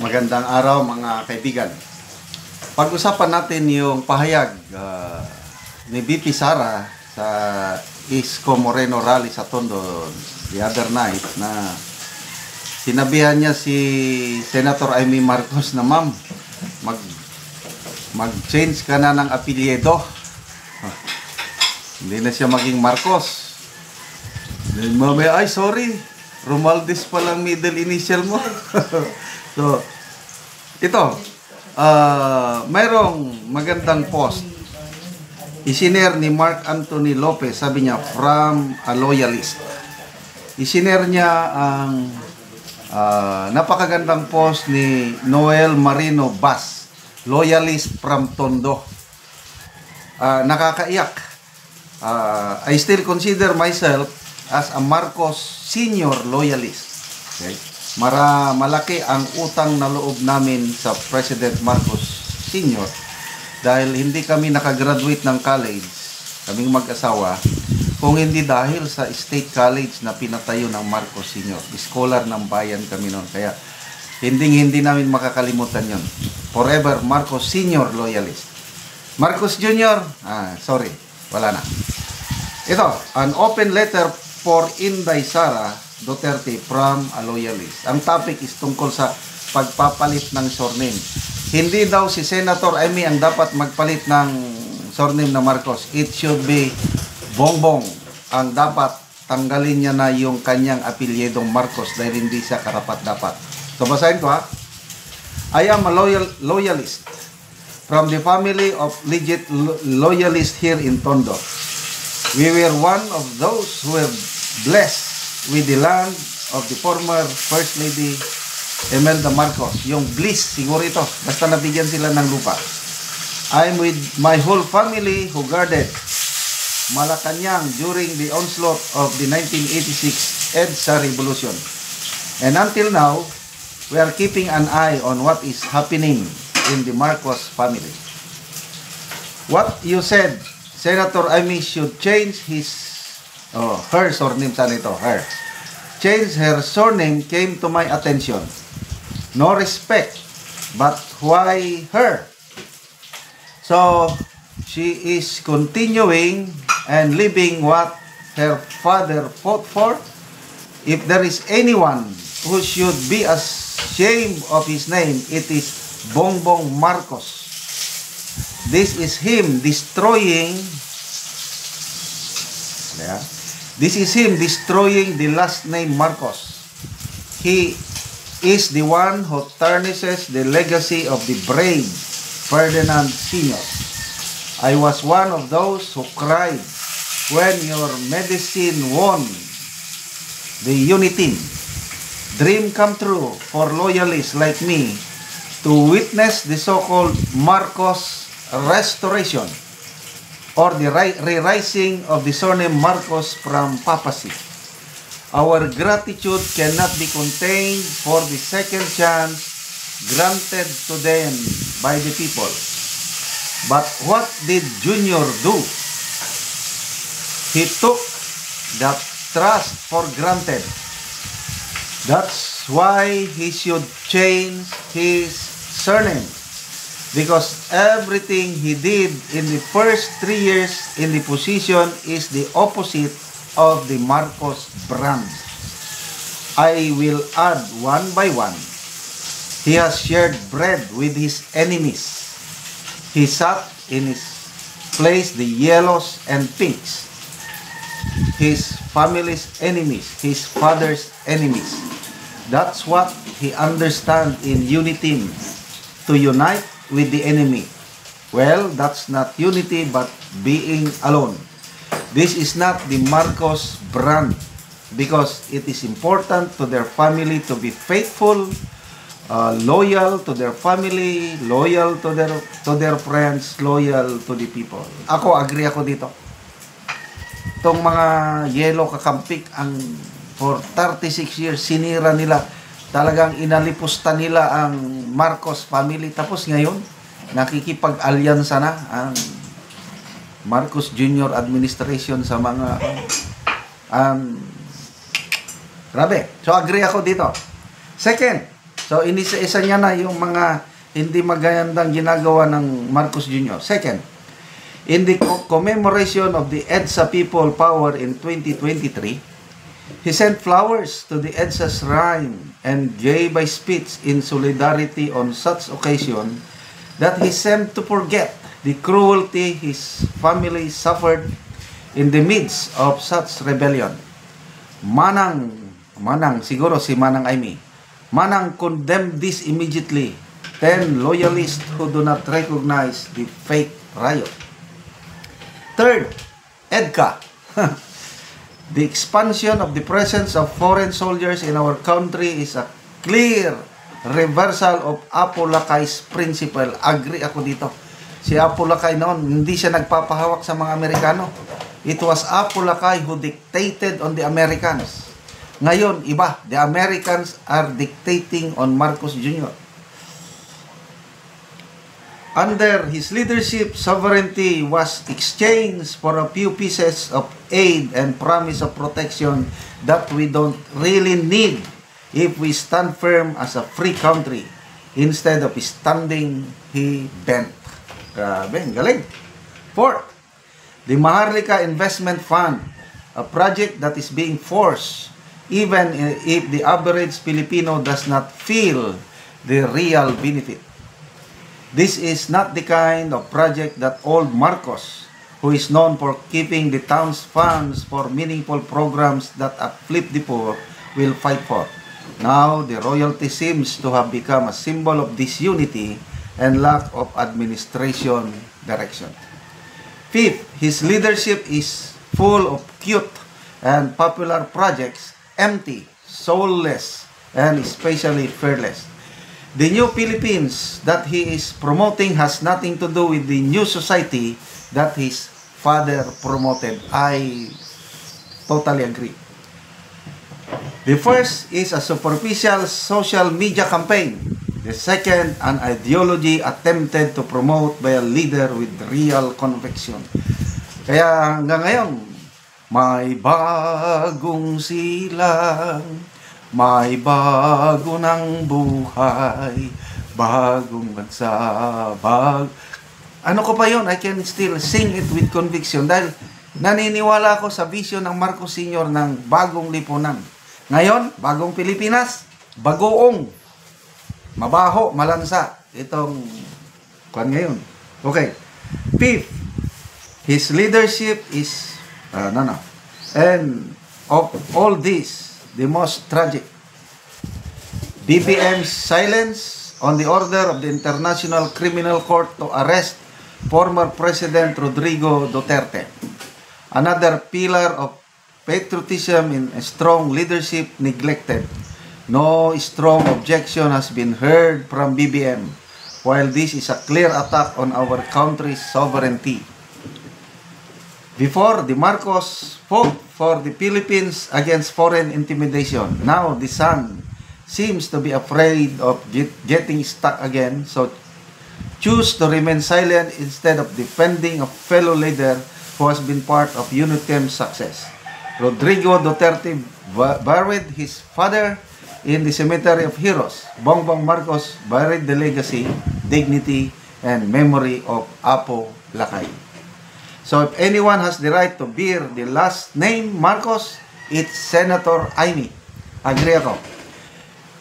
Magandang araw mga kaibigan. Pag-usapan natin yung pahayag ni VP Sara sa Isko Moreno rally sa Tondo the other night na sinabihan niya si Senator Amy Marcos na ma'am, mag-change ka na ng apelyido. Hindi na siya maging Marcos. Then mamaya, ay sorry, Romualdez pa lang middle initial mo. So, ito, mayroong magandang post. Isinare ni Mark Anthony Lopez, sabi niya, from a loyalist. Isinare niya ang napakagandang post ni Noel Marino Bas, loyalist from Tondo. Nakakaiyak. I still consider myself as a Marcos senior loyalist. Okay? Malaki ang utang na loob namin sa President Marcos Sr. dahil hindi kami nakagraduate ng college, kaming mag-asawa, kung hindi dahil sa State College na pinatayo ng Marcos Sr. Scholar ng bayan kami noon. Kaya hindi namin makakalimutan yon. Forever Marcos Sr. loyalist. Marcos Jr. Sorry, wala na. Ito, an open letter for Inday Sara Duterte from a loyalist. Ang topic is tungkol sa pagpapalit ng surname. Hindi daw si Senator Amy ang dapat magpalit ng surname na Marcos. It should be Bongbong ang dapat tanggalin niya na yung kanyang apelyidong Marcos dahil hindi siya karapat-dapat. So basahin ko ha. I am a loyalist from the family of legit loyalists here in Tondo. We were one of those who were blessed with the land of the former First Lady Imelda Marcos. Yung bliss, siguro ito. Basta nabigyan sila ng lupa. I'm with my whole family who guarded Malacanang during the onslaught of the 1986 EDSA Revolution. And until now, we are keeping an eye on what is happening in the Marcos family. What you said, Senator Amy should change her surname, saan ito? Her. Change her surname came to my attention. No respect, but why her? So, she is continuing and living what her father fought for. If there is anyone who should be ashamed of his name, it is Bongbong Marcos. This is him destroying the last name Marcos. He is the one who tarnishes the legacy of the brave Ferdinand Sr. I was one of those who cried when your medicine won the Unitin. Dream come true for loyalists like me to witness the so-called Marcos restoration or the re-rising of the surname Marcos from papacy. Our gratitude cannot be contained for the second chance granted to them by the people. But what did Junior do? He took that trust for granted. That's why he should change his surname. Because everything he did in the first 3 years in the position is the opposite of the Marcos brand. I will add one by one. He has shared bread with his enemies. He sat in his place the yellows and pinks. His family's enemies, his father's enemies. That's what he understands in unity, to unite with the enemy. Well, that's not unity but being alone. This is not the Marcos brand because it is important to their family to be faithful, loyal to their family, loyal to their friends, loyal to the people. Agree ako dito. Itong mga yellow kakampik ang for 36 years sinira nila. Talagang inalipusta nila ang Marcos family. Tapos ngayon, nakikipag-alyansa na ang Marcos Jr. administration sa mga grabe. So agree ako dito. Second, So, inisa-isa niya na yung mga hindi magandang ginagawa ng Marcos Jr. Second, in the commemoration of the EDSA People Power in 2023, he sent flowers to the EDSA shrine and gave a speech in solidarity on such occasion that he seemed to forget the cruelty his family suffered in the midst of such rebellion. Manang, siguro si Manang Aimee, Manang condemned this immediately. 10 loyalists who do not recognize the fake riot. Third, EDCA. The expansion of the presence of foreign soldiers in our country is a clear reversal of Apo Lakay's principle. Agree ako dito. Si Apo Lakay noon, hindi siya nagpapahawak sa mga Amerikano. It was Apo Lakay who dictated on the Americans. Ngayon, iba. The Americans are dictating on Marcos Jr. Under his leadership, sovereignty was exchanged for a few pieces of aid and promise of protection that we don't really need if we stand firm as a free country instead of standing he bent. Grabe, galing. Fourth, the Maharlika Investment Fund, a project that is being forced even if the average Filipino does not feel the real benefit. This is not the kind of project that old Marcos, who is known for keeping the town's funds for meaningful programs that uplift the poor, will fight for. Now, the royalty seems to have become a symbol of disunity and lack of administration direction. Fifth, his leadership is full of cute and popular projects, empty, soulless, and especially fearless. The new Philippines that he is promoting has nothing to do with the new society that his father promoted. I totally agree. The first is a superficial social media campaign. The second, an ideology attempted to promote by a leader with real conviction. Kaya hanggang ngayon, may bagong silang, may bago ng buhay, bagong bansa, ano ko pa yun? I can still sing it with conviction dahil naniniwala ako sa vision ng Marcos Sr. ng bagong lipunan. Ngayon, bagong Pilipinas, bagoong, mabaho, malansa. Itong, kwan ngayon. Okay. Fifth, his leadership is, And of all this, the most tragic, BBM's silence on the order of the International Criminal Court to arrest former President Rodrigo Duterte. Another pillar of patriotism and strong leadership neglected. No strong objection has been heard from BBM, while this is a clear attack on our country's sovereignty. Before, the Marcos fought for the Philippines against foreign intimidation. Now, the son seems to be afraid of getting stuck again, so choose to remain silent instead of defending a fellow leader who has been part of UNITEM's success. Rodrigo Duterte buried his father in the Cemetery of Heroes. Bongbong Marcos buried the legacy, dignity, and memory of Apo Lakay. So if anyone has the right to bear the last name Marcos, it's Senator Aimee. Agree ako.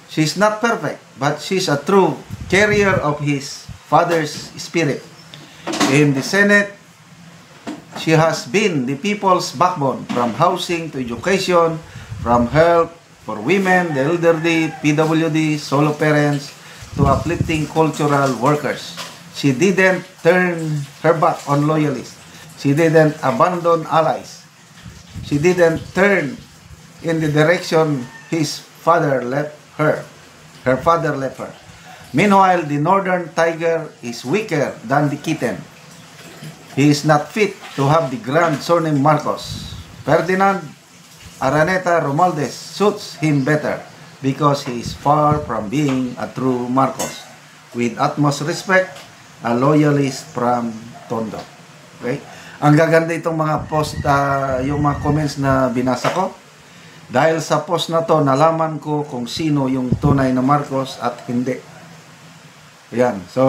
She's not perfect, but she's a true carrier of his father's spirit. In the Senate, she has been the people's backbone, from housing to education, from health for women, the elderly, PWD, solo parents, to uplifting cultural workers. She didn't turn her back on loyalists. She didn't abandon allies. She didn't turn in the direction his father left her. Her father left her. Meanwhile, the northern tiger is weaker than the kitten. He is not fit to have the grand surname Marcos. Ferdinand Araneta Romualdez suits him better because he is far from being a true Marcos. With utmost respect, a loyalist from Tondo. Okay? Ang gaganda itong mga post, yung mga comments na binasa ko. Dahil sa post na to, nalaman ko kung sino yung tunay na Marcos at hindi. Yan. So,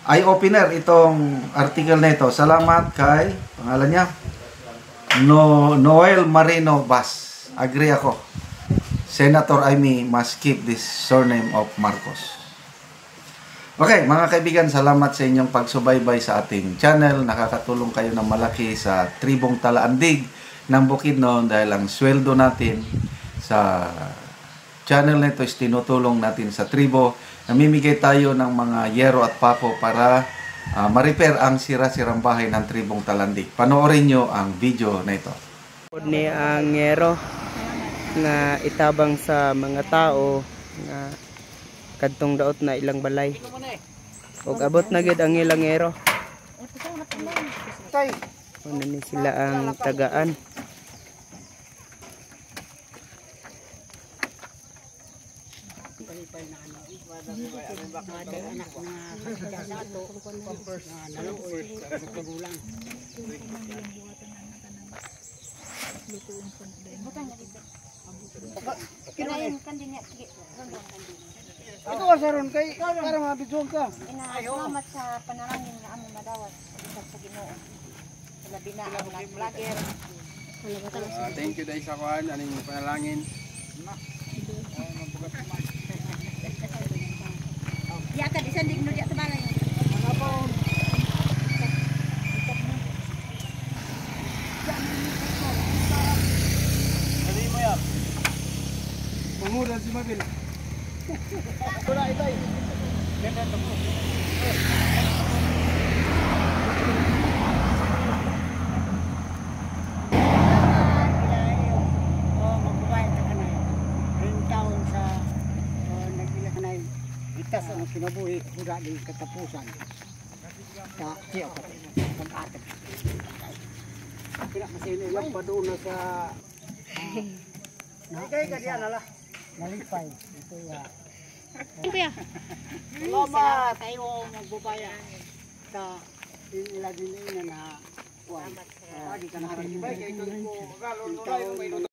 eye-opener itong article na ito. Salamat kay, pangalan niya, Noel Marino Bas. Agree ako. Senator Amy must keep this surname of Marcos. Okay, mga kaibigan, salamat sa inyong pagsubaybay sa ating channel. Nakakatulong kayo ng malaki sa tribong Talaandig ng Bukidnon dahil ang sweldo natin sa channel na ito is tinutulong natin sa tribo. Namimigay tayo ng mga yero at pako para ma-repair ang sira-sirang bahay ng tribong Talandig. Panoorin nyo ang video na ito. Ni ang yero nga itabang sa mga tao nga kadtong daot na ilang balay. Ug abot na gid ang ilang yero. Ano ni sila ang tagaan. Ito wasaron kay para mabidyon ka. Salamat sa panalangin nga among madawat sa Ginoo. Labi na ang vlogger. Thank you dahil sa kuan aning panalangin. Diya ka di sandig no diya tabalay. Dali mo yan. Mamuran si Mabil. Wala itay. Ganda to mo. Itas ang kinabuhi huda di katapusan sa siya ka pag-atag Kaya masili lang pa doon na sa kay kadiyan ala nalipay ito ya Kuya. salamat kayo magbubaya sa ilagin na kuan di ka na harap kay ito ko galo no